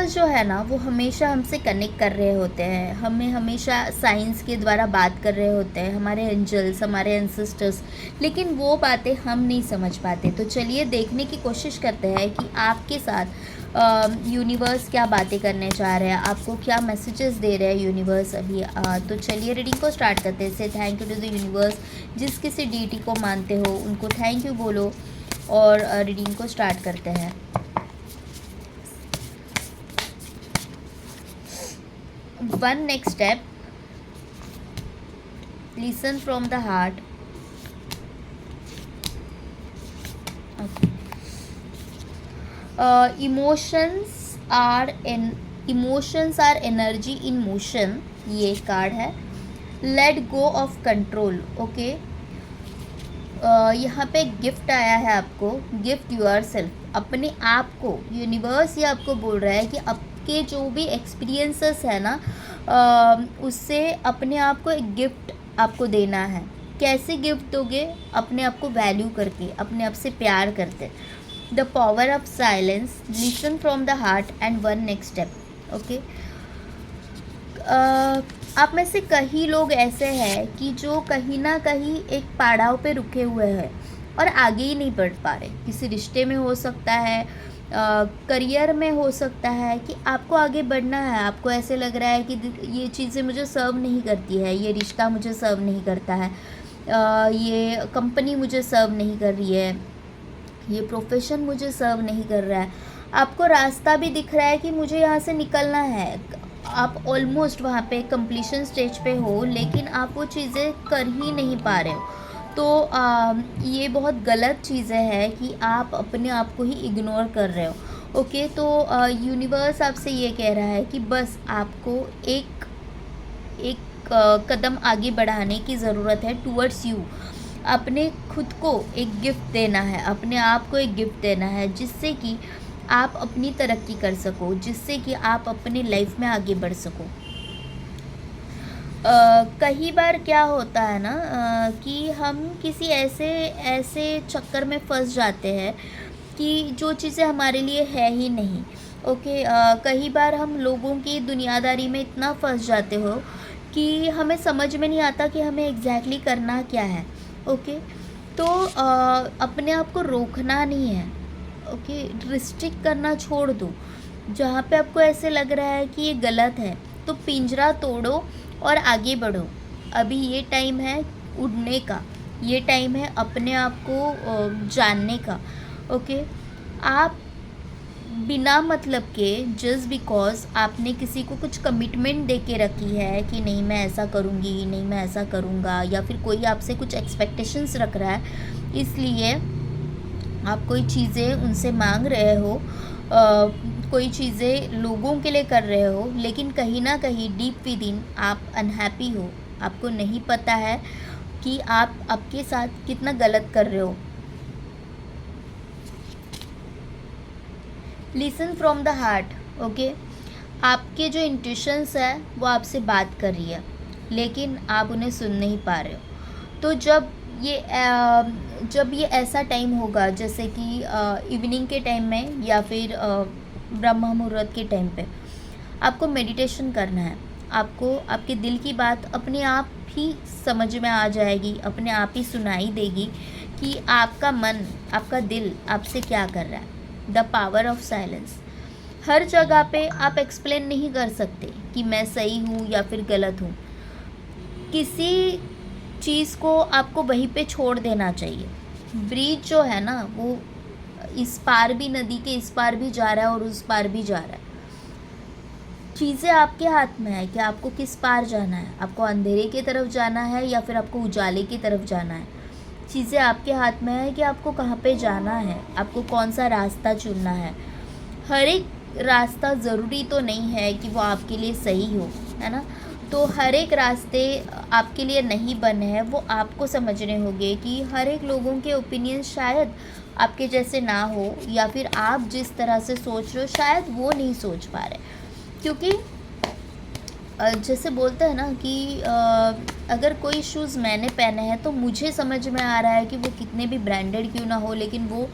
Universe जो है ना वो हमेशा हमसे कनेक्ट कर रहे होते हैं, हमें हमेशा साइंस के द्वारा बात कर रहे होते हैं, हमारे एंजल्स, हमारे एंसेस्टर्स, लेकिन वो बातें हम नहीं समझ पाते। तो चलिए देखने की कोशिश करते हैं कि आपके साथ यूनिवर्स क्या बातें करने चाह रहे हैं, आपको क्या मैसेजेस दे रहे हैं यूनिवर्स अभी। तो चलिए रीडिंग को स्टार्ट करते हैं। से thank you to the universe. जिस किसी डीटी को मानते हो उनको थैंक यू बोलो और रीडिंग को स्टार्ट करते हैं। One next step, listen from the heart. Okay. Emotions are energy in motion. ये कार्ड है। Let go of control. Okay, यहाँ पे गिफ्ट आया है आपको। गिफ्ट यूर सेल्फ, अपने आप को यूनिवर्स ये आपको बोल रहा है कि आपके जो भी एक्सपीरियंसेस है ना, उससे अपने आप को एक गिफ्ट आपको देना है। कैसे गिफ्ट दोगे? अपने आप को वैल्यू करके, अपने आप से प्यार करते। The power of silence, listen from the heart and one next step. Okay, आप में से कई लोग ऐसे हैं कि जो कहीं ना कहीं एक पड़ाव पे रुके हुए हैं और आगे ही नहीं बढ़ पा रहे। किसी रिश्ते में हो सकता है, करियर में हो सकता है कि आपको आगे बढ़ना है, आपको ऐसे लग रहा है कि ये चीज़ें मुझे सर्व नहीं करती है, ये रिश्ता मुझे सर्व नहीं करता है, ये कंपनी मुझे सर्व नहीं कर रही है, ये प्रोफेशन मुझे सर्व नहीं कर रहा है। आपको रास्ता भी दिख रहा है कि मुझे यहाँ से निकलना है, आप ऑलमोस्ट वहाँ पे कंप्लीशन स्टेज पे हो, लेकिन आप वो चीज़ें कर ही नहीं पा रहे हो। तो ये बहुत गलत चीज़ें हैं कि आप अपने आप को ही इग्नोर कर रहे हो। ओके, तो यूनिवर्स आपसे ये कह रहा है कि बस आपको एक कदम आगे बढ़ाने की ज़रूरत है टूवर्ड्स यू। अपने खुद को एक गिफ्ट देना है, अपने आप को एक गिफ्ट देना है, जिससे कि आप अपनी तरक्की कर सको, जिससे कि आप अपनी लाइफ में आगे बढ़ सको। कई बार क्या होता है ना, कि हम किसी ऐसे चक्कर में फंस जाते हैं कि जो चीज़ें हमारे लिए है ही नहीं। ओके, कई बार हम लोगों की दुनियादारी में इतना फंस जाते हो कि हमें समझ में नहीं आता कि हमें एग्जैक्टली करना क्या है। ओके, तो अपने आप को रोकना नहीं है। ओके, रिस्ट्रिक्ट करना छोड़ दो। जहाँ पे आपको ऐसे लग रहा है कि ये गलत है, तो पिंजरा तोड़ो और आगे बढ़ो। अभी ये टाइम है उड़ने का, ये टाइम है अपने आप को जानने का। ओके, आप बिना मतलब के, जस्ट बिकॉज आपने किसी को कुछ कमिटमेंट दे के रखी है कि नहीं मैं ऐसा करूँगी, नहीं मैं ऐसा करूँगा, या फिर कोई आपसे कुछ एक्सपेक्टेशंस रख रहा है, इसलिए आप कोई चीज़ें उनसे मांग रहे हो, कोई चीज़ें लोगों के लिए कर रहे हो, लेकिन कहीं ना कहीं डीप विद इन आप अनहैप्पी हो। आपको नहीं पता है कि आप आपके साथ कितना गलत कर रहे हो। Listen from the heart. Okay, आपके जो इंट्यूशंस है वो आपसे बात कर रही है, लेकिन आप उन्हें सुन नहीं पा रहे हो। तो जब ये ऐसा टाइम होगा, जैसे कि इवनिंग के टाइम में या फिर ब्रह्म मुहूर्त के टाइम पे, आपको मेडिटेशन करना है। आपको आपके दिल की बात अपने आप ही समझ में आ जाएगी, अपने आप ही सुनाई देगी कि आपका मन, आपका दिल आपसे क्या कर रहा है। The power of silence. हर जगह पे आप एक्सप्लेन नहीं कर सकते कि मैं सही हूँ या फिर गलत हूँ। किसी चीज़ को आपको वहीं पे छोड़ देना चाहिए। ब्रिज जो है ना, वो इस पार भी, नदी के इस पार भी जा रहा है और उस पार भी जा रहा है। चीज़ें आपके हाथ में है कि आपको किस पार जाना है, आपको अंधेरे की तरफ जाना है या फिर आपको उजाले की तरफ जाना है। चीज़ें आपके हाथ में है कि आपको कहाँ पे जाना है, आपको कौन सा रास्ता चुनना है। हर एक रास्ता ज़रूरी तो नहीं है कि वो आपके लिए सही हो, है ना। तो हर एक रास्ते आपके लिए नहीं बने हैं, वो आपको समझने होंगे कि हर एक लोगों के ओपिनियन शायद आपके जैसे ना हो, या फिर आप जिस तरह से सोच रहे हो शायद वो नहीं सोच पा रहे। क्योंकि जैसे बोलते हैं ना कि अगर कोई शूज़ मैंने पहने हैं तो मुझे समझ में आ रहा है कि वो कितने भी ब्रांडेड क्यों ना हो, लेकिन वो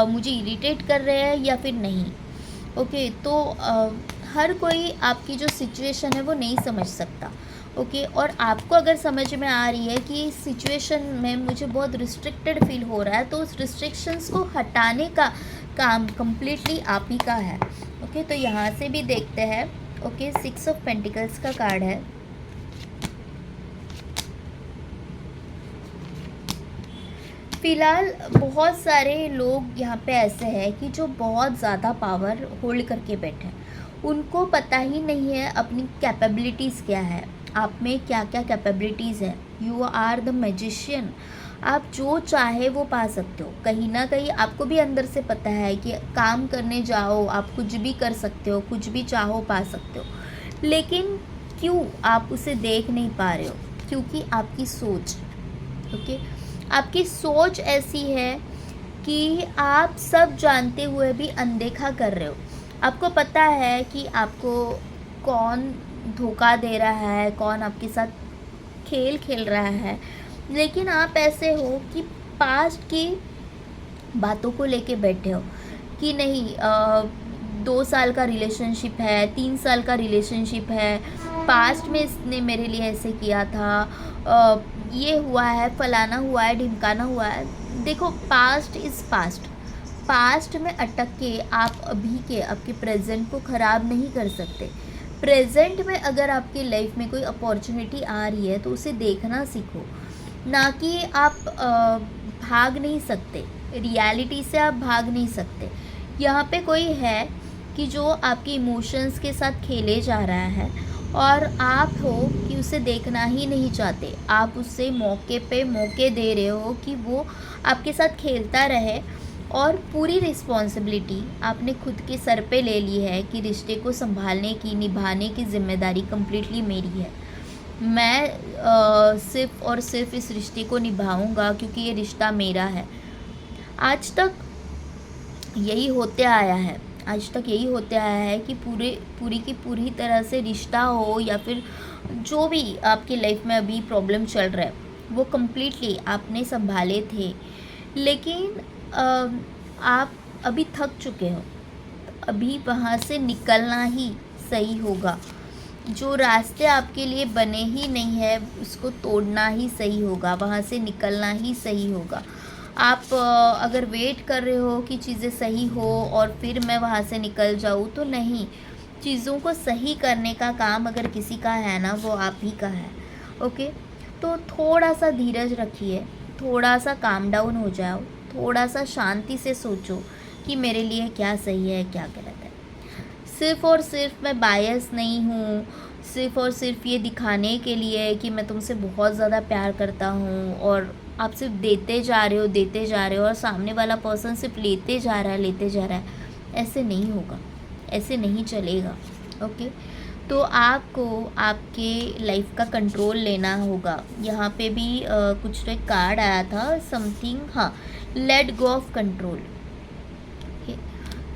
मुझे इरिटेट कर रहे हैं या फिर नहीं। ओके। तो हर कोई आपकी जो सिचुएशन है वो नहीं समझ सकता। ओके। और आपको अगर समझ में आ रही है कि इस सिचुएशन में मुझे बहुत रिस्ट्रिक्टेड फील हो रहा है, तो उस रिस्ट्रिक्शंस को हटाने का काम कम्प्लीटली आप ही का है। ओके। तो यहाँ से भी देखते हैं। ओके। 6 ऑफ पेंटिकल्स का कार्ड है। फ़िलहाल बहुत सारे लोग यहाँ पे ऐसे हैं कि जो बहुत ज़्यादा पावर होल्ड करके बैठे हैं। उनको पता ही नहीं है अपनी कैपेबिलिटीज़ क्या है, आप में क्या क्या कैपेबिलिटीज़ है। You are the magician. आप जो चाहे वो पा सकते हो। कहीं ना कहीं आपको भी अंदर से पता है कि काम करने जाओ आप कुछ भी कर सकते हो, कुछ भी चाहो पा सकते हो। लेकिन क्यों आप उसे देख नहीं पा रहे हो? क्योंकि आपकी सोच, ओके, आपकी सोच ऐसी है कि आप सब जानते हुए भी अनदेखा कर रहे हो। आपको पता है कि आपको कौन धोखा दे रहा है, कौन आपके साथ खेल खेल रहा है, लेकिन आप ऐसे हो कि पास्ट की बातों को लेके बैठे हो कि नहीं 2 साल का रिलेशनशिप है, 3 साल का रिलेशनशिप है, पास्ट में इसने मेरे लिए ऐसे किया था, ये हुआ है, फलाना हुआ है, ढिमकाना हुआ है। देखो, पास्ट इज़ पास्ट। पास्ट में अटक के आप अभी के आपके प्रेजेंट को ख़राब नहीं कर सकते। प्रेजेंट में अगर आपकी लाइफ में कोई अपॉर्चुनिटी आ रही है तो उसे देखना सीखो, ना कि आप भाग नहीं सकते। रियलिटी से आप भाग नहीं सकते। यहाँ पे कोई है कि जो आपके इमोशंस के साथ खेले जा रहा है और आप हो कि उसे देखना ही नहीं चाहते। आप उससे मौके पे मौके दे रहे हो कि वो आपके साथ खेलता रहे, और पूरी रिस्पॉन्सिबिलिटी आपने खुद के सर पे ले ली है कि रिश्ते को संभालने की, निभाने की ज़िम्मेदारी कम्प्लीटली मेरी है। मैं सिर्फ़ और सिर्फ इस रिश्ते को निभाऊंगा क्योंकि ये रिश्ता मेरा है। आज तक यही होते आया है। आज तक यही होते आया है कि पूरी की पूरी तरह से रिश्ता हो या फिर जो भी आपकी लाइफ में अभी प्रॉब्लम चल रहा है वो कम्प्लीटली आपने संभाले थे। लेकिन आप अभी थक चुके हो। अभी वहाँ से निकलना ही सही होगा। जो रास्ते आपके लिए बने ही नहीं है उसको तोड़ना ही सही होगा, वहाँ से निकलना ही सही होगा। आप अगर वेट कर रहे हो कि चीज़ें सही हो और फिर मैं वहाँ से निकल जाऊँ, तो नहीं। चीज़ों को सही करने का काम अगर किसी का है ना, वो आप ही का है। ओके। तो थोड़ा सा धीरज रखिए, थोड़ा सा काम डाउन हो जाओ, थोड़ा सा शांति से सोचो कि मेरे लिए क्या सही है क्या गलत है। सिर्फ़ और सिर्फ मैं बायस नहीं हूँ, सिर्फ़ और सिर्फ ये दिखाने के लिए कि मैं तुमसे बहुत ज़्यादा प्यार करता हूँ और आप सिर्फ देते जा रहे हो और सामने वाला पर्सन सिर्फ लेते जा रहा है। ऐसे नहीं होगा, ऐसे नहीं चलेगा। ओके। तो आपको आपके लाइफ का कंट्रोल लेना होगा। यहाँ पे भी कुछ एक कार्ड आया था समथिंग, हाँ, लेट गो ऑफ कंट्रोल।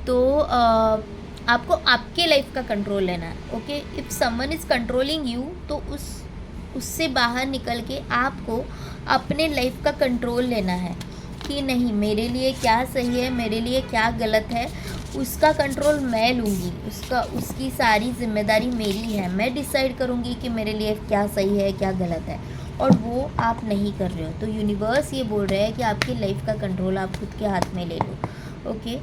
तो आपको आपके लाइफ का कंट्रोल लेना है। Okay. If someone is controlling you, तो उससे बाहर निकल के आपको अपने लाइफ का कंट्रोल लेना है कि नहीं, मेरे लिए क्या सही है, मेरे लिए क्या गलत है, उसका कंट्रोल मैं लूँगी। उसकी सारी जिम्मेदारी मेरी है। मैं डिसाइड करूँगी कि मेरे लिए क्या सही है क्या गलत है, और वो आप नहीं कर रहे हो। तो यूनिवर्स ये बोल रहा है कि आपकी लाइफ का कंट्रोल आप खुद के हाथ में ले लो। Okay.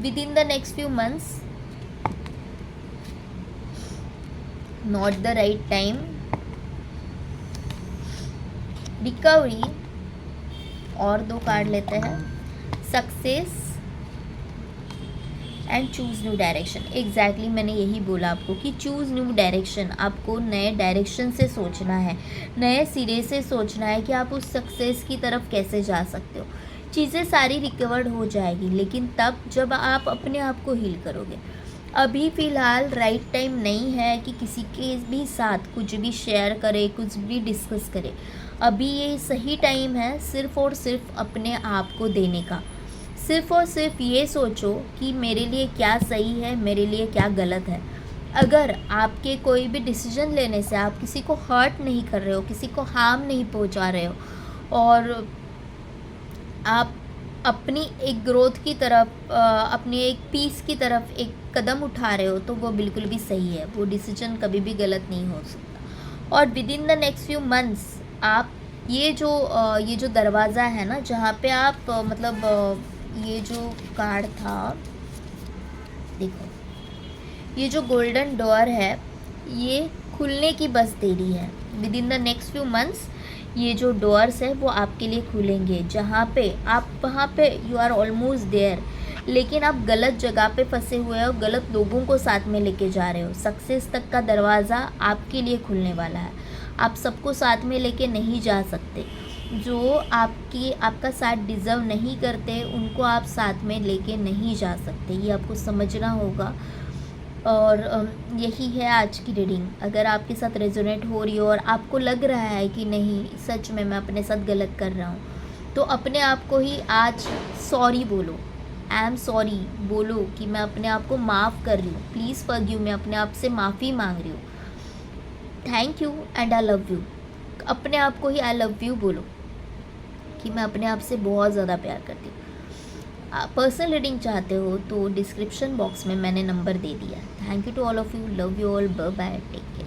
within the next few months, not the right time, recovery, और 2 कार्ड लेते हैं, success and choose new direction. Exactly मैंने यही बोला आपको कि चूज़ न्यू डायरेक्शन। आपको नए डायरेक्शन से सोचना है, नए सिरे से सोचना है कि आप उस सक्सेस की तरफ कैसे जा सकते हो। चीज़ें सारी रिकवर्ड हो जाएगी, लेकिन तब जब आप अपने आप को हील करोगे। अभी फ़िलहाल राइट टाइम नहीं है कि किसी के भी साथ कुछ भी शेयर करे, कुछ भी डिस्कस करे। अभी ये सही टाइम है सिर्फ़ और सिर्फ अपने आप को देने का। सिर्फ़ और सिर्फ ये सोचो कि मेरे लिए क्या सही है, मेरे लिए क्या गलत है। अगर आपके कोई भी डिसीजन लेने से आप किसी को हर्ट नहीं कर रहे हो, किसी को हार्म नहीं पहुंचा रहे हो, और आप अपनी एक ग्रोथ की तरफ अपनी एक पीस की तरफ एक कदम उठा रहे हो तो वो बिल्कुल भी सही है, वो डिसीजन कभी भी गलत नहीं हो सकता। और with in the next few months आप ये जो दरवाज़ा है ना, जहाँ पे आप ये जो कार्ड था, देखो ये जो गोल्डन डोर है ये खुलने की बस देरी है। With in the next few months ये जो डोर्स है वो आपके लिए खुलेंगे, जहाँ पे आप वहाँ पे यू आर ऑलमोस्ट देयर, लेकिन आप गलत जगह पे फंसे हुए हो, गलत लोगों को साथ में लेके जा रहे हो। सक्सेस तक का दरवाज़ा आपके लिए खुलने वाला है। आप सबको साथ में लेके नहीं जा सकते। जो आपका साथ डिज़र्व नहीं करते उनको आप साथ में लेके नहीं जा सकते, ये आपको समझना होगा। और यही है आज की रीडिंग। अगर आपके साथ रेजोनेट हो रही हो और आपको लग रहा है कि नहीं सच में मैं अपने साथ गलत कर रहा हूँ, तो अपने आप को ही आज सॉरी बोलो, आई एम सॉरी बोलो कि मैं अपने आप को माफ़ कर रही हूँ, प्लीज़ फॉरगिव, मैं अपने आप से माफ़ी मांग रही हूँ, thank you and I love you. अपने आप को ही आई लव यू बोलो कि मैं अपने आप से बहुत ज़्यादा प्यार करती हूँ। पर्सनल रीडिंग चाहते हो तो डिस्क्रिप्शन बॉक्स में मैंने नंबर दे दिया। Thank you to all of you, love you all, bye bye, take care.